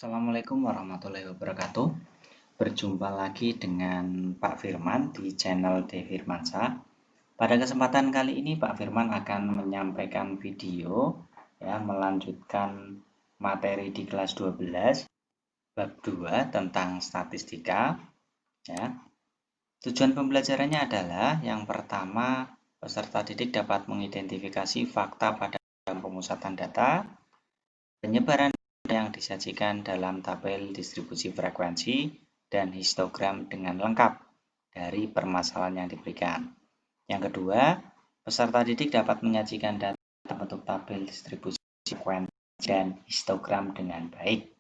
Assalamualaikum warahmatullahi wabarakatuh. Berjumpa lagi dengan Pak Firman di channel D Firmansyah. Pada kesempatan kali ini Pak Firman akan menyampaikan video melanjutkan materi di kelas 12 bab 2 tentang statistika ya. Tujuan pembelajarannya adalah yang pertama, peserta didik dapat mengidentifikasi fakta pada pemusatan data, penyebaran yang disajikan dalam tabel distribusi frekuensi dan histogram dengan lengkap dari permasalahan yang diberikan. Yang kedua, peserta didik dapat menyajikan data bentuk tabel distribusi frekuensi dan histogram dengan baik.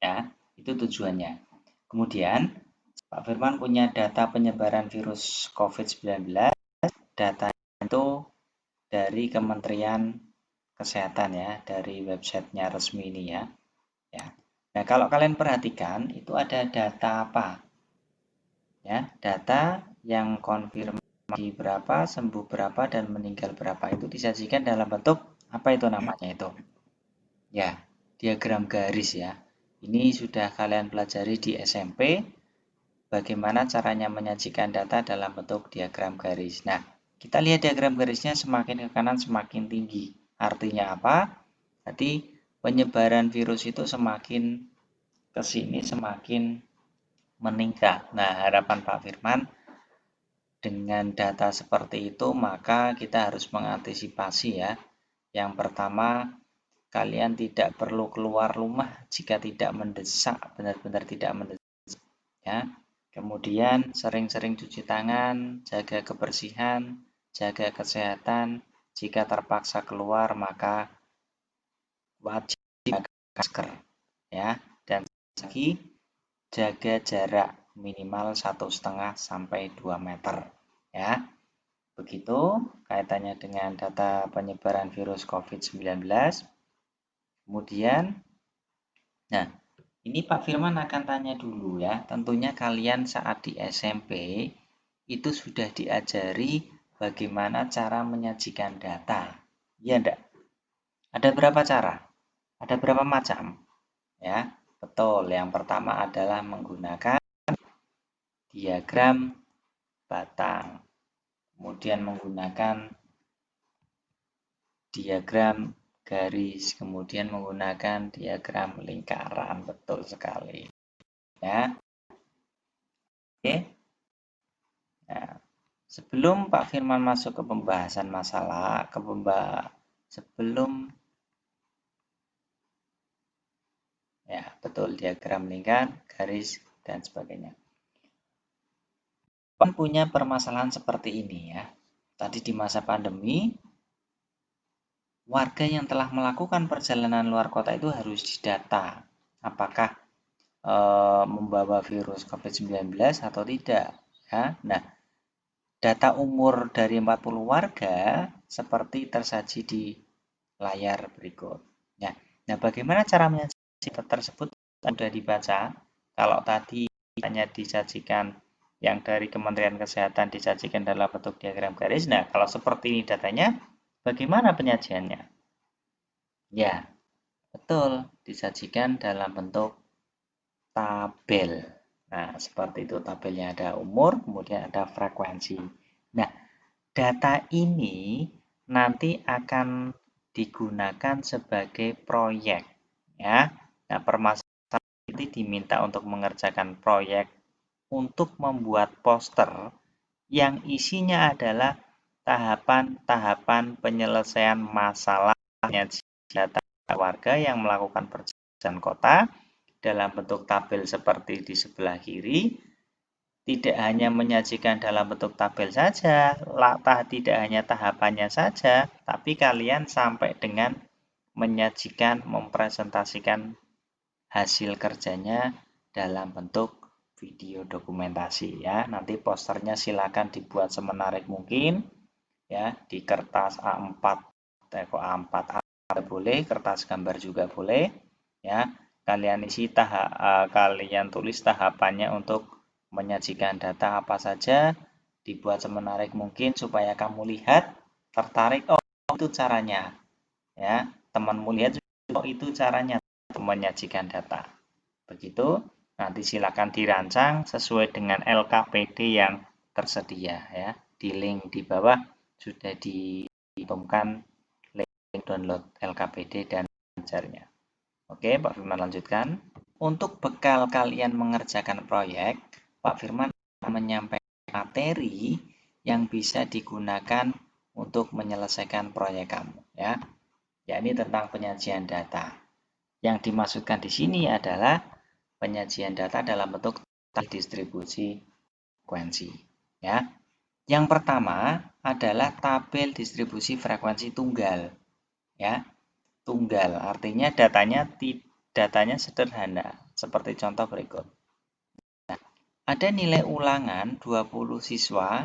Ya, itu tujuannya. Kemudian, Pak Firman punya data penyebaran virus COVID-19. Data itu dari Kementerian Kesehatan ya, dari websitenya resmi ini ya. Nah, kalau kalian perhatikan itu ada data apa? Ya, data yang konfirmasi berapa, sembuh berapa, dan meninggal berapa itu disajikan dalam bentuk apa itu namanya itu? Ya, diagram garis ya. Ini sudah kalian pelajari di SMP. Bagaimana caranya menyajikan data dalam bentuk diagram garis. Nah, kita lihat diagram garisnya semakin ke kanan semakin tinggi. Artinya apa? Jadi penyebaran virus itu semakin ke sini semakin meningkat. Nah, harapan Pak Firman dengan data seperti itu maka kita harus mengantisipasi ya. Yang pertama, kalian tidak perlu keluar rumah jika tidak mendesak, benar-benar tidak mendesak ya. Kemudian sering-sering cuci tangan, jaga kebersihan, jaga kesehatan. Jika terpaksa keluar maka wajib pakai masker ya. Dan lagi jaga jarak minimal 1,5 sampai 2 meter ya. Begitu kaitannya dengan data penyebaran virus COVID-19. Kemudian, nah ini Pak Firman akan tanya dulu ya. Tentunya kalian saat di SMP itu sudah diajari bagaimana cara menyajikan data. Iya enggak? Ada berapa cara? Ada berapa macam? Ya, betul. Yang pertama adalah menggunakan diagram batang. Kemudian menggunakan diagram garis, kemudian menggunakan diagram lingkaran. Betul sekali. Ya. Oke. Nah, sebelum Pak Firman masuk ke pembahasan masalah, sebelum ya, betul diagram lingkaran, garis dan sebagainya. Pak punya permasalahan seperti ini ya. Tadi di masa pandemi, warga yang telah melakukan perjalanan luar kota itu harus didata. Apakah membawa virus COVID-19 atau tidak ya. Nah, data umur dari 40 warga seperti tersaji di layar berikut. Nah, bagaimana cara menyajikan data tersebut? Sudah dibaca. Kalau tadi hanya disajikan yang dari Kementerian Kesehatan disajikan dalam bentuk diagram garis. Nah, kalau seperti ini datanya, bagaimana penyajiannya? Ya, betul. Disajikan dalam bentuk tabel. Nah, seperti itu tabelnya ada umur, kemudian ada frekuensi. Nah, data ini nanti akan digunakan sebagai proyek ya. Nah, permasalahan ini diminta untuk mengerjakan proyek untuk membuat poster yang isinya adalah tahapan-tahapan penyelesaian masalah data warga yang melakukan perjalanan kota dalam bentuk tabel seperti di sebelah kiri. Tidak hanya menyajikan dalam bentuk tabel saja, tidak hanya tahapannya saja, tapi kalian sampai dengan menyajikan, mempresentasikan hasil kerjanya dalam bentuk video dokumentasi ya. Nanti posternya silakan dibuat semenarik mungkin ya, di kertas A4, A4 boleh, kertas gambar juga boleh ya. Kalian isi kalian tulis tahapannya untuk menyajikan data apa saja, dibuat semenarik mungkin supaya kamu lihat, tertarik, oh itu caranya ya, temanmu lihat, oh itu caranya, menyajikan data. Begitu, nanti silakan dirancang sesuai dengan LKPD yang tersedia ya. Di link di bawah sudah dicantumkan link download LKPD dan belajarnya. Oke, Pak Firman lanjutkan. Untuk bekal kalian mengerjakan proyek, Pak Firman menyampaikan materi yang bisa digunakan untuk menyelesaikan proyek kamu ya. Yakni tentang penyajian data. Yang dimaksudkan di sini adalah penyajian data dalam bentuk distribusi frekuensi ya. Yang pertama adalah tabel distribusi frekuensi tunggal ya. Tunggal artinya datanya sederhana seperti contoh berikut. Nah, ada nilai ulangan 20 siswa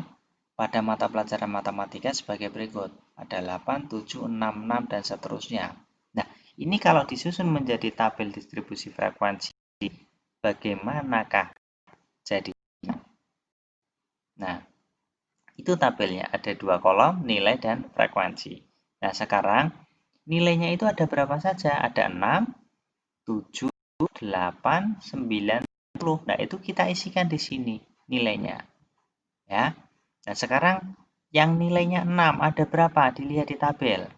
pada mata pelajaran matematika sebagai berikut. Ada 8, 7, 6, 6 dan seterusnya. Nah, ini kalau disusun menjadi tabel distribusi frekuensi, bagaimanakah jadinya? Nah, itu tabelnya ada 2 kolom, nilai dan frekuensi. Nah, sekarang nilainya itu ada berapa saja? Ada 6, 7, 8, 9, 10. Nah, itu kita isikan di sini nilainya. Ya. Nah, sekarang yang nilainya 6 ada berapa? Dilihat di tabel.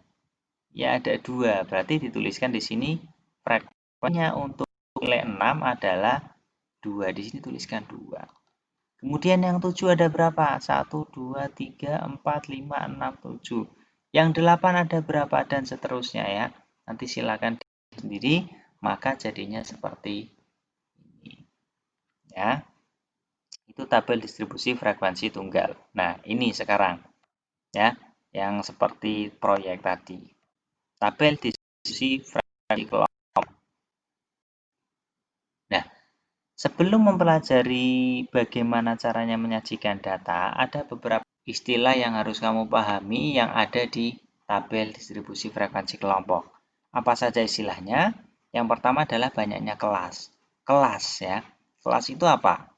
Ya, ada 2. Berarti dituliskan di sini frekuensinya untuk nilai 6 adalah 2. Di sini tuliskan 2. Kemudian yang 7 ada berapa? 1, 2, 3, 4, 5, 6, 7. Yang 8 ada berapa? Dan seterusnya ya. Nanti silakan sendiri, maka jadinya seperti ini. Ya. Itu tabel distribusi frekuensi tunggal. Nah, ini sekarang ya, yang seperti proyek tadi. Tabel distribusi frekuensi kelompok. Nah, sebelum mempelajari bagaimana caranya menyajikan data, ada beberapa istilah yang harus kamu pahami yang ada di tabel distribusi frekuensi kelompok. Apa saja istilahnya? Yang pertama adalah banyaknya kelas. Kelas ya. Kelas itu apa?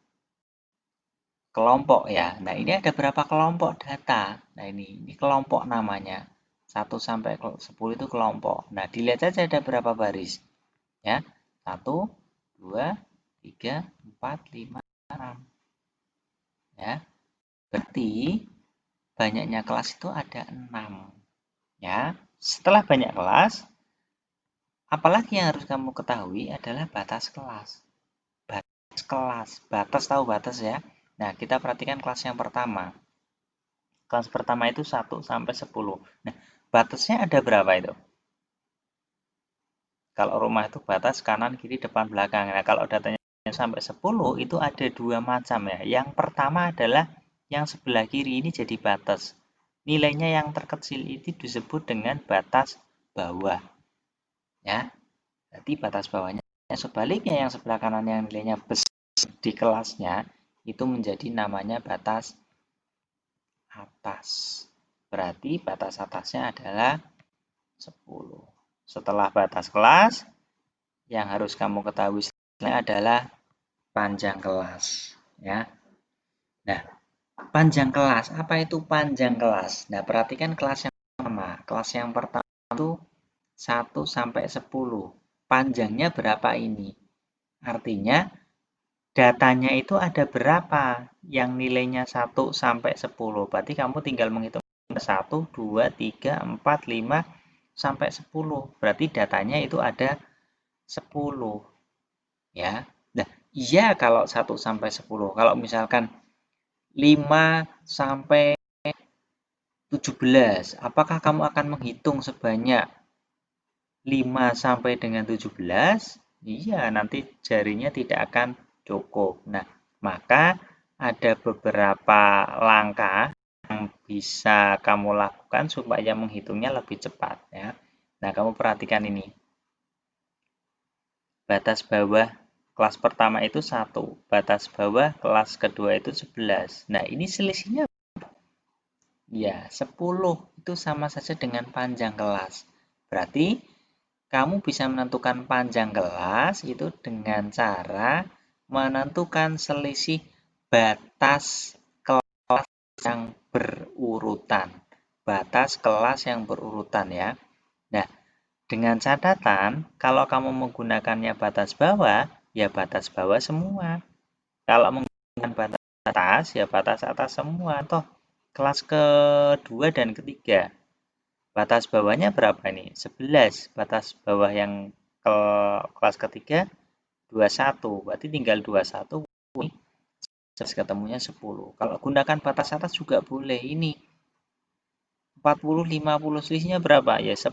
Kelompok ya. Nah, ini ada berapa kelompok data? Nah, ini kelompok namanya. 1 sampai 10 itu kelompok. Nah, dilihat saja ada berapa baris. Ya. 1, 2, 3, 4, 5, 6. Ya. Berarti banyaknya kelas itu ada 6. Ya. Setelah banyak kelas, apalagi yang harus kamu ketahui adalah batas kelas. Batas kelas. Batas tahu batas ya. Nah, kita perhatikan kelas yang pertama. Kelas pertama itu 1 sampai 10. Nah, batasnya ada berapa itu? Kalau rumah itu batas kanan, kiri, depan, belakang. Nah, kalau datanya sampai 10 itu ada 2 macam ya. Yang pertama adalah yang sebelah kiri ini jadi batas. Nilainya yang terkecil itu disebut dengan batas bawah. Ya. Jadi batas bawahnya. Sebaliknya yang sebelah kanan yang nilainya besar di kelasnya itu menjadi namanya batas atas. Berarti batas atasnya adalah 10. Setelah batas kelas, yang harus kamu ketahui adalah panjang kelas. Ya. Nah, panjang kelas. Apa itu panjang kelas? Nah, perhatikan kelas yang pertama. Kelas yang pertama itu 1 sampai 10. Panjangnya berapa ini? Artinya, datanya itu ada berapa yang nilainya 1 sampai 10. Berarti kamu tinggal menghitung 1, 2, 3, 4, 5, sampai 10. Berarti datanya itu ada 10. Ya. Nah, iya kalau 1 sampai 10. Kalau misalkan 5 sampai 17, apakah kamu akan menghitung sebanyak 5 sampai dengan 17? Iya, nanti jarinya tidak akan cukup. Nah, maka ada beberapa langkah yang bisa kamu lakukan supaya menghitungnya lebih cepat ya. Nah, kamu perhatikan ini. Batas bawah kelas pertama itu 1, batas bawah kelas kedua itu 11. Nah, ini selisihnya ya 10 itu sama saja dengan panjang kelas. Berarti kamu bisa menentukan panjang kelas itu dengan cara menentukan selisih batas kelas yang berurutan. Batas kelas yang berurutan ya. Nah, Dengan catatan, kalau kamu menggunakannya batas bawah, ya batas bawah semua. Kalau menggunakan batas atas, ya batas atas semua. Toh, kelas kedua dan ketiga. Batas bawahnya berapa ini? 11. Batas bawah yang ke kelas ketiga 21. Berarti tinggal 21. Ketemunya 10. Kalau gunakan batas atas juga boleh. Ini 40, 50 selisihnya berapa? Ya 10.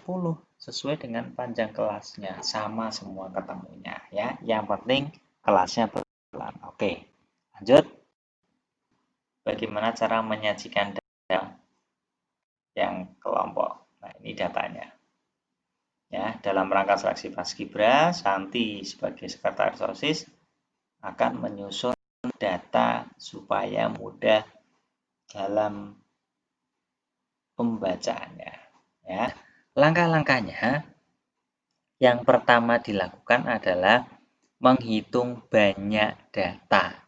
Sesuai dengan panjang kelasnya. Sama semua ketemunya. Ya. Yang penting kelasnya berjalan. Oke. Lanjut. Bagaimana cara menyajikan data yang kelompok? Nah, ini datanya. Ya, dalam rangka seleksi Paskibra, Santi sebagai sekretaris OSIS akan menyusun data supaya mudah dalam pembacaannya. Ya, langkah-langkahnya yang pertama dilakukan adalah menghitung banyak data.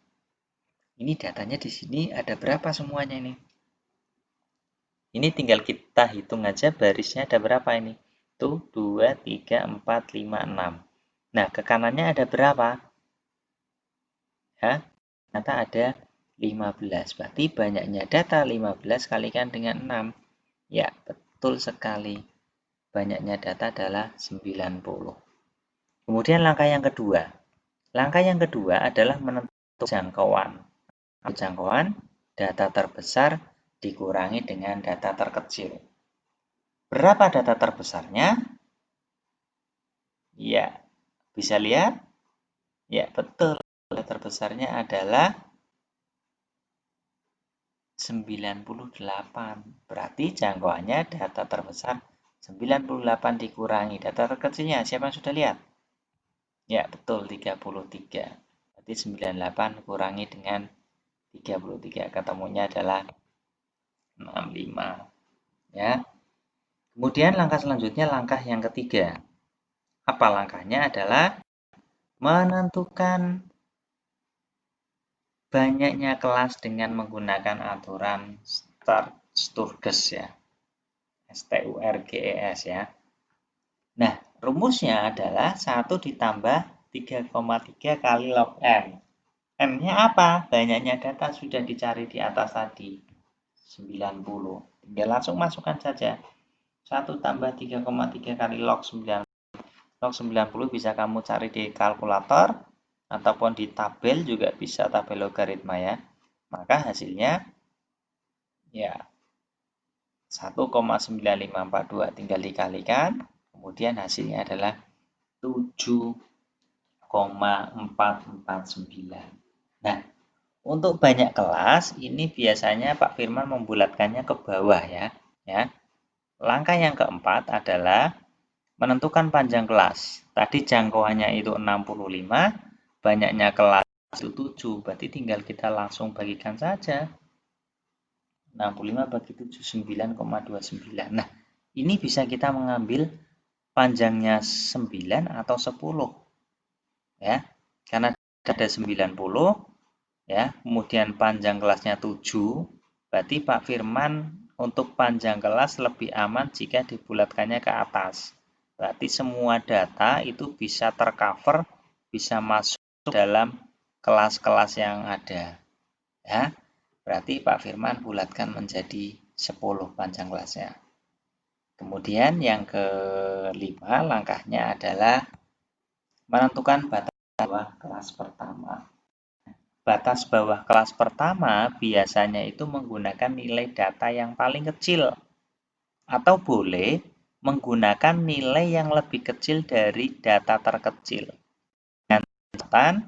Ini datanya di sini ada berapa semuanya ini? Ini tinggal kita hitung aja barisnya ada berapa ini? Tuh 2, 3, 4, 5, 6. Nah, ke kanannya ada berapa? Ya, ternyata ada 15. Berarti banyaknya data 15 kalikan dengan 6. Ya, betul sekali. Banyaknya data adalah 90. Kemudian langkah yang kedua. Langkah yang kedua adalah menentukan jangkauan. Jangkauan data terbesar dikurangi dengan data terkecil. Berapa data terbesarnya? Ya, bisa lihat? Ya, betul. Data terbesarnya adalah 98. Berarti jangkauannya data terbesar 98 dikurangi data terkecilnya. Siapa yang sudah lihat? Ya, betul 33. Berarti 98 kurangi dengan 33. Ketemunya adalah 65. Ya. Kemudian langkah selanjutnya langkah yang ketiga. Apa langkahnya adalah menentukan banyaknya kelas dengan menggunakan aturan Sturges ya. STURGES ya. Nah, rumusnya adalah 1 ditambah 3,3 kali log N. N-nya apa? Banyaknya data sudah dicari di atas tadi. 90. Tinggal langsung masukkan saja. 1 tambah 3,3 kali log 90. Log 90 bisa kamu cari di kalkulator ataupun di tabel juga bisa, tabel logaritma ya. Maka hasilnya ya 1,9542 tinggal dikalikan, kemudian hasilnya adalah 7,449. Nah, untuk banyak kelas ini biasanya Pak Firman membulatkannya ke bawah ya. Langkah yang keempat adalah menentukan panjang kelas. Tadi jangkauannya itu 65, banyaknya kelas itu 7, berarti tinggal kita langsung bagikan saja. 65 bagi 7, 9,29. Nah, ini bisa kita mengambil panjangnya 9 atau 10. Ya, karena ada 90, ya, kemudian panjang kelasnya 7, berarti Pak Firman untuk panjang kelas lebih aman jika dibulatkannya ke atas. Berarti semua data itu bisa tercover, bisa masuk dalam kelas-kelas yang ada. Ya, berarti Pak Firman bulatkan menjadi 10 panjang kelasnya. Kemudian yang kelima langkahnya adalah menentukan batas bawah kelas pertama. Batas bawah kelas pertama biasanya itu menggunakan nilai data yang paling kecil atau boleh menggunakan nilai yang lebih kecil dari data terkecil. Dengan catatan,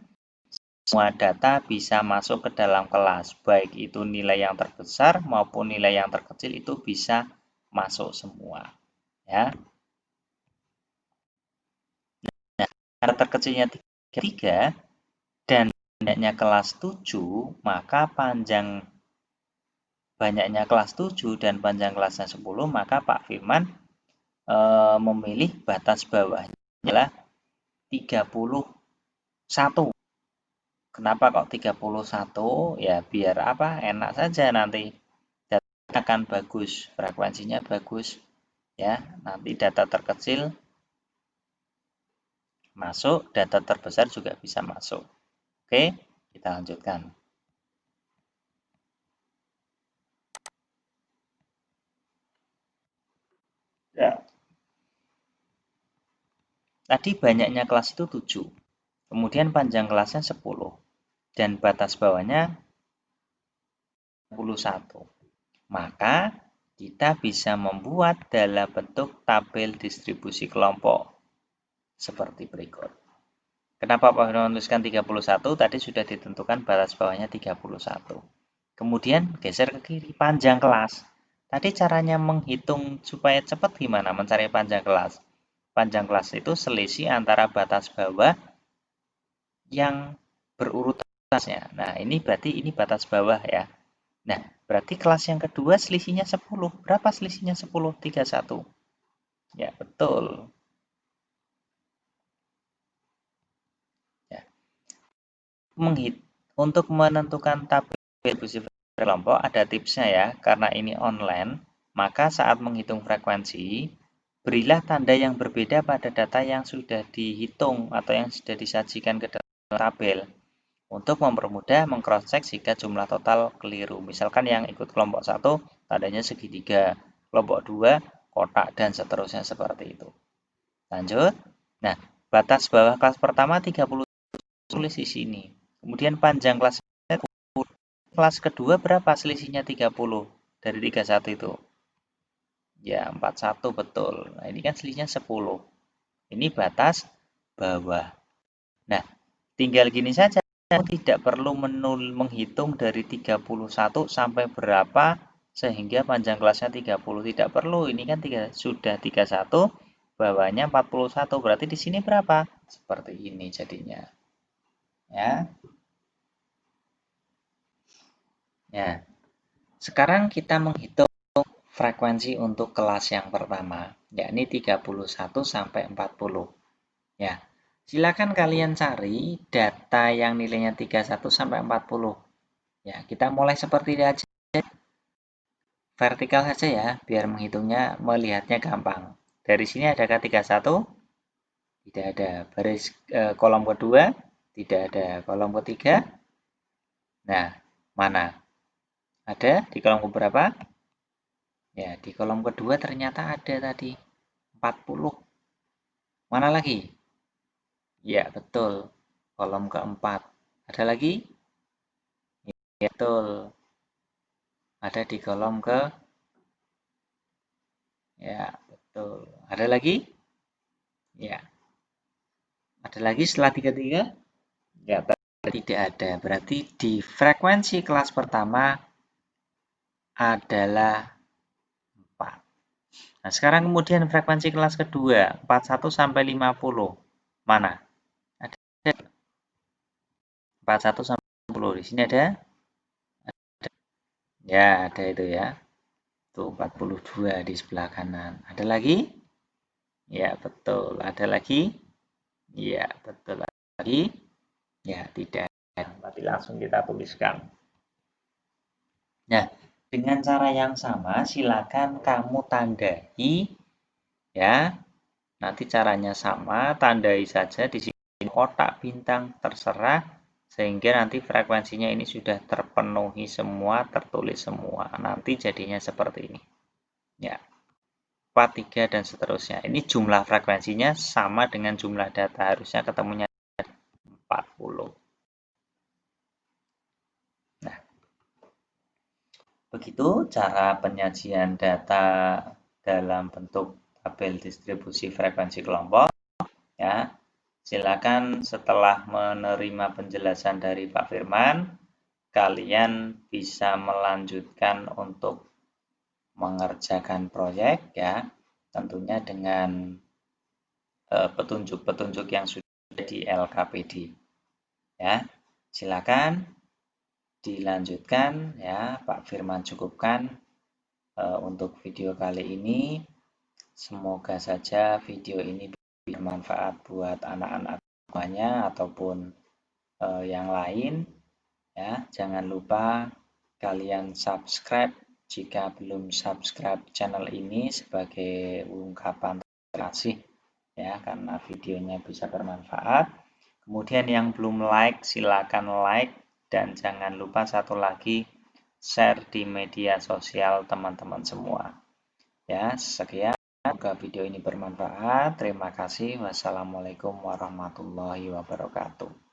semua data bisa masuk ke dalam kelas, baik itu nilai yang terbesar maupun nilai yang terkecil itu bisa masuk semua. Ya. Nah, data terkecilnya 3 dan banyaknya kelas 7, maka banyaknya kelas 7 dan panjang kelasnya 10, maka Pak Firman memilih batas bawahnya adalah 31. Kenapa kok 31? Ya biar apa? Enak saja nanti. Data akan bagus, frekuensinya bagus. Ya, nanti data terkecil masuk, data terbesar juga bisa masuk. Oke, kita lanjutkan. Ya. Tadi banyaknya kelas itu 7, kemudian panjang kelasnya 10, dan batas bawahnya 21. Maka kita bisa membuat dalam bentuk tabel distribusi kelompok seperti berikut. Kenapa Pak Firman menuliskan 31? Tadi sudah ditentukan batas bawahnya 31. Kemudian geser ke kiri, panjang kelas. Tadi caranya menghitung supaya cepat gimana mencari panjang kelas? Panjang kelas itu selisih antara batas bawah yang berurutannya. Nah, ini berarti ini batas bawah ya. Nah, berarti kelas yang kedua selisihnya 10. Berapa selisihnya 10? 31. Ya, betul. Ya. Untuk menentukan tabel distribusi kelompok ada tipsnya ya. Karena ini online, maka saat menghitung frekuensi, berilah tanda yang berbeda pada data yang sudah dihitung atau yang sudah disajikan ke dalam tabel. Untuk mempermudah mengcross-check jika jumlah total keliru. Misalkan yang ikut kelompok 1 tandanya segitiga, kelompok 2 kotak, dan seterusnya seperti itu. Lanjut. Nah, batas bawah kelas pertama 30 tulis di sini. Kemudian panjang kelas kedua berapa selisihnya 30 dari 31 itu? Ya, 41 betul. Nah, ini kan selisihnya 10. Ini batas bawah. Nah, tinggal gini saja. Tidak perlu menghitung dari 31 sampai berapa sehingga panjang kelasnya 30. Tidak perlu, ini kan sudah 31, bawahnya 41. Berarti di sini berapa? Seperti ini jadinya. Ya. Ya. Sekarang kita menghitung frekuensi untuk kelas yang pertama, yakni 31 sampai 40. Ya. Silakan kalian cari data yang nilainya 31 sampai 40. Ya, kita mulai seperti ini aja. Vertikal saja ya, biar menghitungnya, melihatnya gampang. Dari sini adakah 31? Tidak ada. Baris kolom kedua? Tidak ada. Kolom ketiga? Nah, mana? Ada di kolom keberapa? Ya, di kolom kedua ternyata ada tadi. 40. Mana lagi? Ya, betul. Kolom keempat. Ada lagi? Ya, betul. Ada di kolom ke? Ya, betul. Ada lagi? Ya. Ada lagi setelah tiga-tiga? Ya, tidak ada. Berarti di frekuensi kelas pertama adalah 4. Nah, sekarang kemudian frekuensi kelas kedua, 41 sampai 50. Mana? Ada 41 sampai 50. Di sini ada? Ya, ada itu ya. Tuh 42 di sebelah kanan. Ada lagi? Ya, betul. Ada lagi? Ya, betul. Lagi? Ya, tidak. Berarti langsung kita tuliskan. Nah, dengan cara yang sama, silakan kamu tandai ya. Nanti caranya sama, tandai saja di sini kotak bintang terserah sehingga nanti frekuensinya ini sudah terpenuhi semua, tertulis semua. Nanti jadinya seperti ini. Ya. 43 dan seterusnya. Ini jumlah frekuensinya sama dengan jumlah data, harusnya ketemunya 40. Nah, begitu cara penyajian data dalam bentuk tabel distribusi frekuensi kelompok. Ya, silakan setelah menerima penjelasan dari Pak Firman, kalian bisa melanjutkan untuk mengerjakan proyek ya, tentunya dengan petunjuk-petunjuk yang sudah di LKPD. Ya, silakan dilanjutkan ya, Pak Firman cukupkan untuk video kali ini. Semoga saja video ini bermanfaat buat anak-anak semuanya ataupun yang lain ya. Jangan lupa kalian subscribe jika belum subscribe channel ini sebagai ungkapan terima kasih ya, karena videonya bisa bermanfaat. Kemudian yang belum like, silakan like, dan jangan lupa satu lagi, share di media sosial teman-teman semua. Ya, sekian. Semoga video ini bermanfaat. Terima kasih. Wassalamualaikum warahmatullahi wabarakatuh.